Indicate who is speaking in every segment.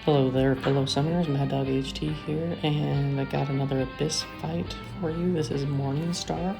Speaker 1: Hello there, fellow summoners. Mad Dog HT here, and I got another Abyss fight for you. This is Morningstar,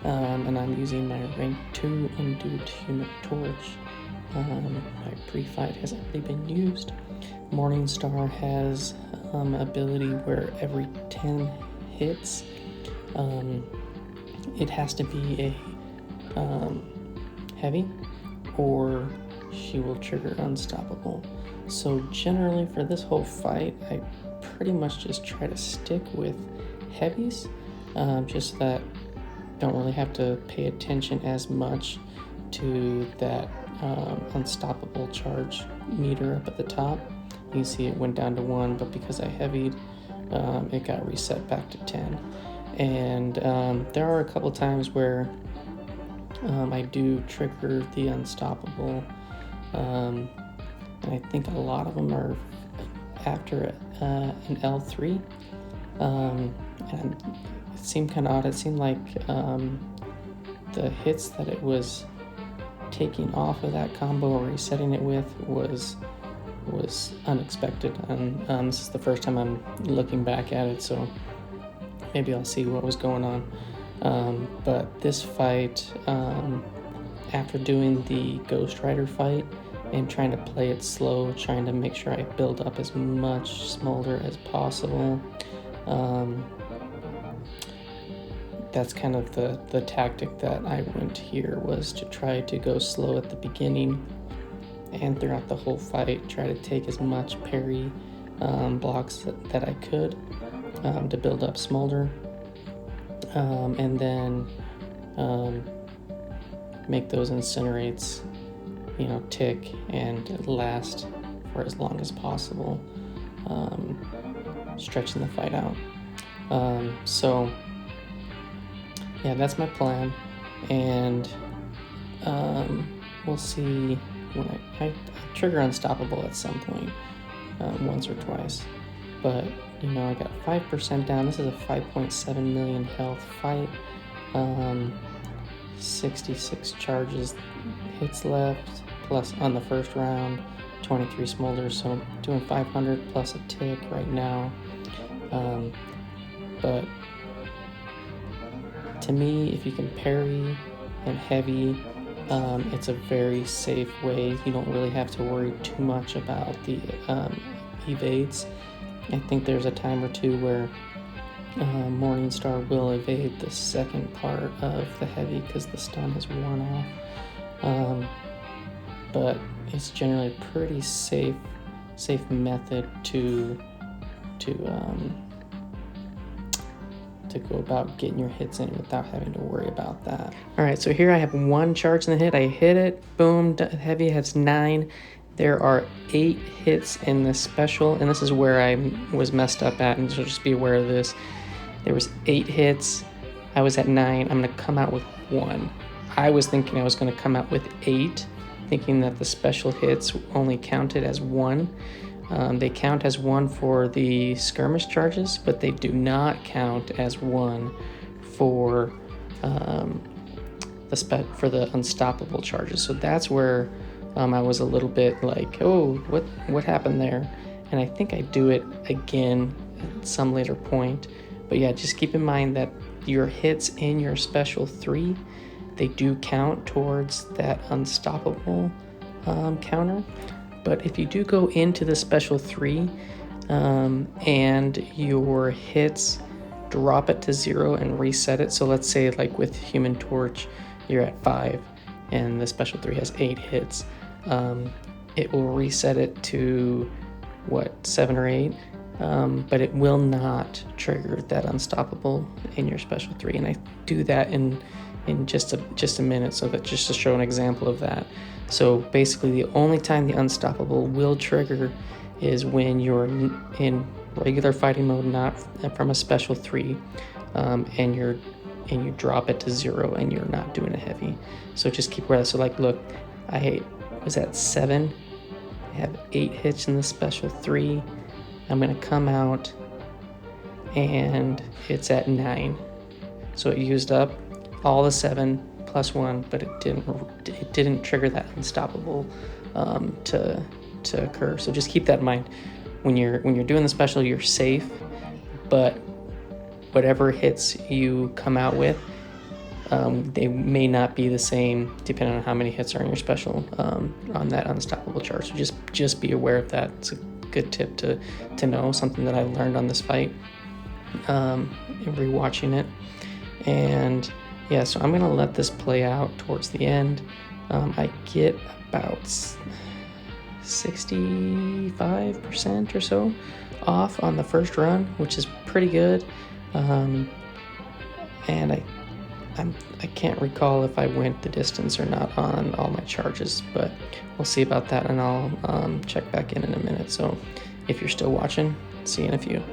Speaker 1: and I'm using my rank 2 Endued Human Torch. My pre-fight has already been used. Morningstar has ability where every 10 hits, it has to be a heavy, or she will trigger Unstoppable. So generally for this whole fight, I pretty much just try to stick with heavies, just that don't really have to pay attention as much to that unstoppable charge meter up at the top. You can see it went down to 1, but because I heavied, it got reset back to 10. And there are a couple times where I do trigger the unstoppable, and I think a lot of them are after an L3, and it seemed kind of odd. It seemed like the hits that it was taking off of that combo or resetting it with was unexpected, and this is the first time I'm looking back at it, so maybe I'll see what was going on. But this fight, after doing the Ghost Rider fight and trying to play it slow, trying to make sure I build up as much smolder as possible, that's kind of the tactic that I went here, was to try to go slow at the beginning and throughout the whole fight, try to take as much parry blocks that I could to build up smolder, and then make those incinerates tick and last for as long as possible, stretching the fight out. So yeah, that's my plan, and we'll see when I trigger Unstoppable at some point, once or twice, but I got 5% down. This is a 5.7 million health fight, 66 charges hits left, plus on the first round, 23 smolders, so doing 500 plus a tick right now. But to me, if you can parry and heavy, it's a very safe way. You don't really have to worry too much about the evades. I think there's a time or two where Morningstar will evade the second part of the heavy because the stun has worn off. But it's generally a pretty safe method to go about getting your hits in without having to worry about that. All right, so here I have 1 charge in the hit. I hit it, boom, heavy has 9. There are 8 hits in this special, and this is where I was messed up at, and so just be aware of this. There was 8 hits, I was at 9, I'm gonna come out with 1. I was thinking I was gonna come out with 8, thinking that the special hits only counted as 1. They count as 1 for the skirmish charges, but they do not count as 1 for the unstoppable charges. So that's where I was a little bit like, oh, what happened there? And I think I do it again at some later point. But yeah, just keep in mind that your hits in your special 3, they do count towards that unstoppable counter. But if you do go into the special 3 and your hits drop it to 0 and reset it, so let's say like with Human Torch, you're at 5 and the special 3 has 8 hits, it will reset it to 7 or 8, but it will not trigger that unstoppable in your special 3, and I do that in just a minute, so that just to show an example of that. So basically the only time the unstoppable will trigger is when you're in regular fighting mode, not from a special 3, and you drop it to 0 and you're not doing a heavy. So just keep aware of that. So like, look, I was at 7, I have 8 hits in the special 3, I'm gonna come out and it's at 9. So it used up all the 7 plus 1, but it didn't trigger that unstoppable to occur. So just keep that in mind. when you're doing the special, you're safe, but whatever hits you come out with, they may not be the same depending on how many hits are in your special on that unstoppable chart. So just be aware of that. It's a good tip to know, something that I learned on this fight, rewatching it. And yeah, so I'm gonna let this play out towards the end. I get about 65% or so off on the first run, which is pretty good. And I can't recall if I went the distance or not on all my charges, but we'll see about that, and I'll check back in a minute. So if you're still watching, see you in a few.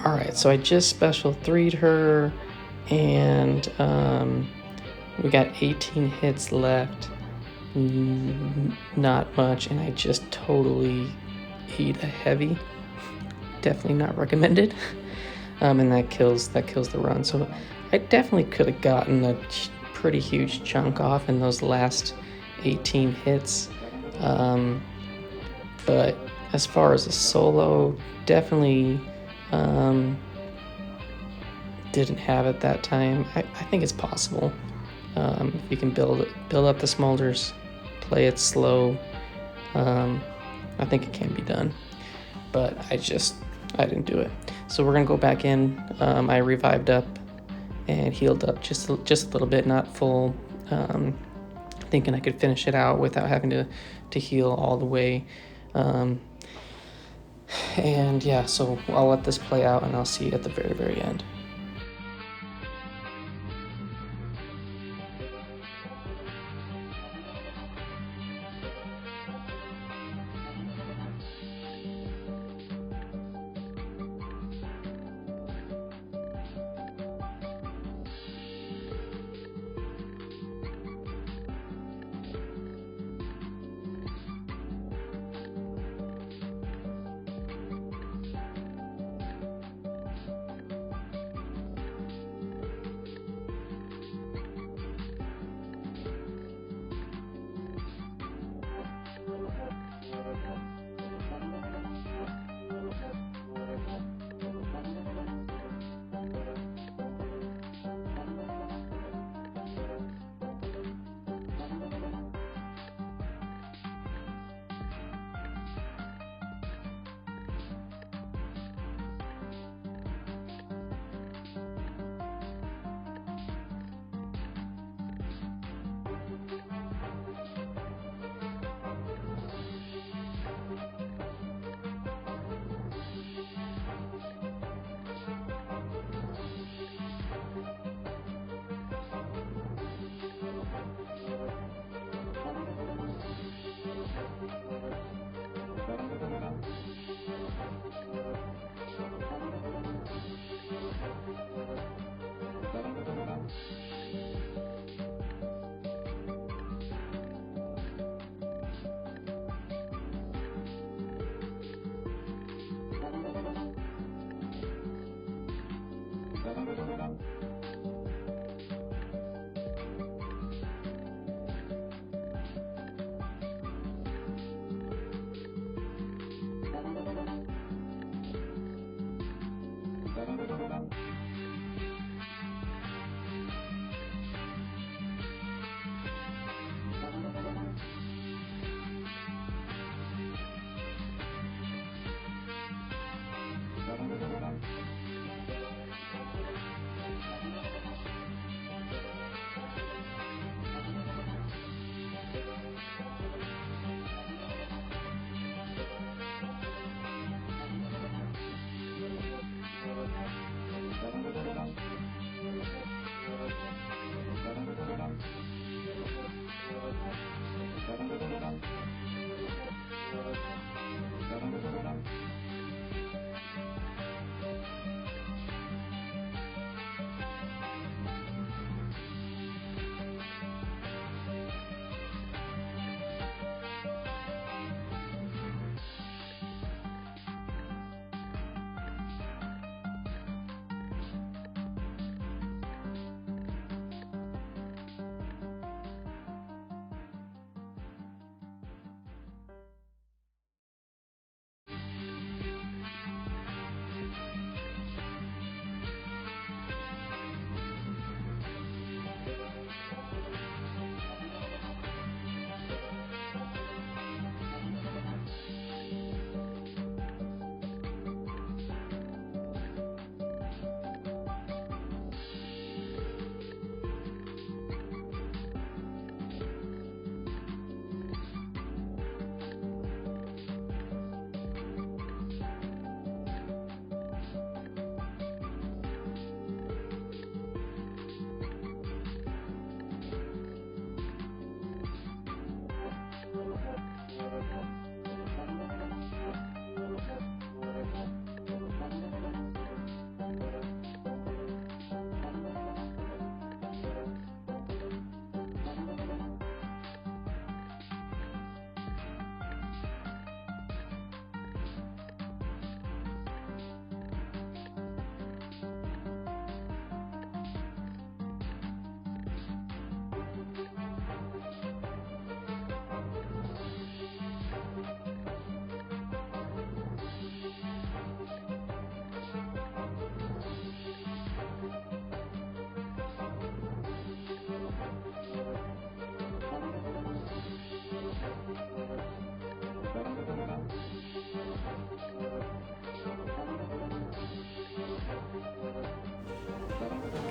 Speaker 1: All right, so I just special 3'd her, and we got 18 hits left. Not much, and I just totally eat a heavy. Definitely not recommended. And that kills the run. So I definitely could have gotten a pretty huge chunk off in those last 18 hits. But as far as a solo, definitely didn't have it that time. I think it's possible. If you can build up the smolders, play it slow, I think it can be done. But I didn't do it. So we're gonna go back in. I revived up and healed up just a little bit, not full. Thinking I could finish it out without having to heal all the way. And yeah, so I'll let this play out, and I'll see you at the very, very end.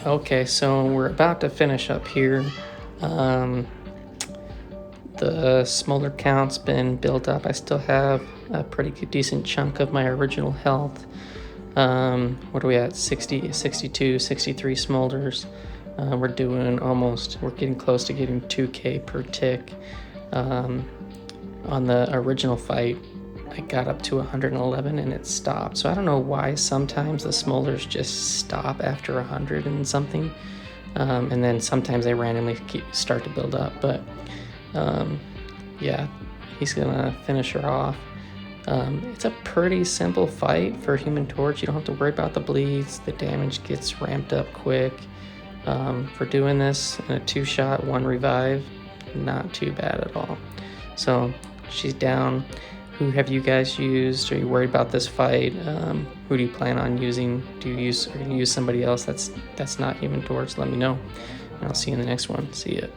Speaker 1: Okay, so we're about to finish up here. The smolder count's been built up. I still have a pretty decent chunk of my original health. What are we at? 60, 62, 63 smolders. We're getting close to getting 2K per tick. On the original fight, I got up to 111 and it stopped. So I don't know why sometimes the smolders just stop after 100 and something. And then sometimes they randomly start to build up. But yeah, he's gonna finish her off. It's a pretty simple fight for Human Torch. You don't have to worry about the bleeds. The damage gets ramped up quick. For doing this in a 2-shot, 1 revive, not too bad at all. So she's down. Who have you guys used? Are you worried about this fight? Who do you plan on using? Are you use somebody else that's not Human Torch? Let me know, and I'll see you in the next one. See ya.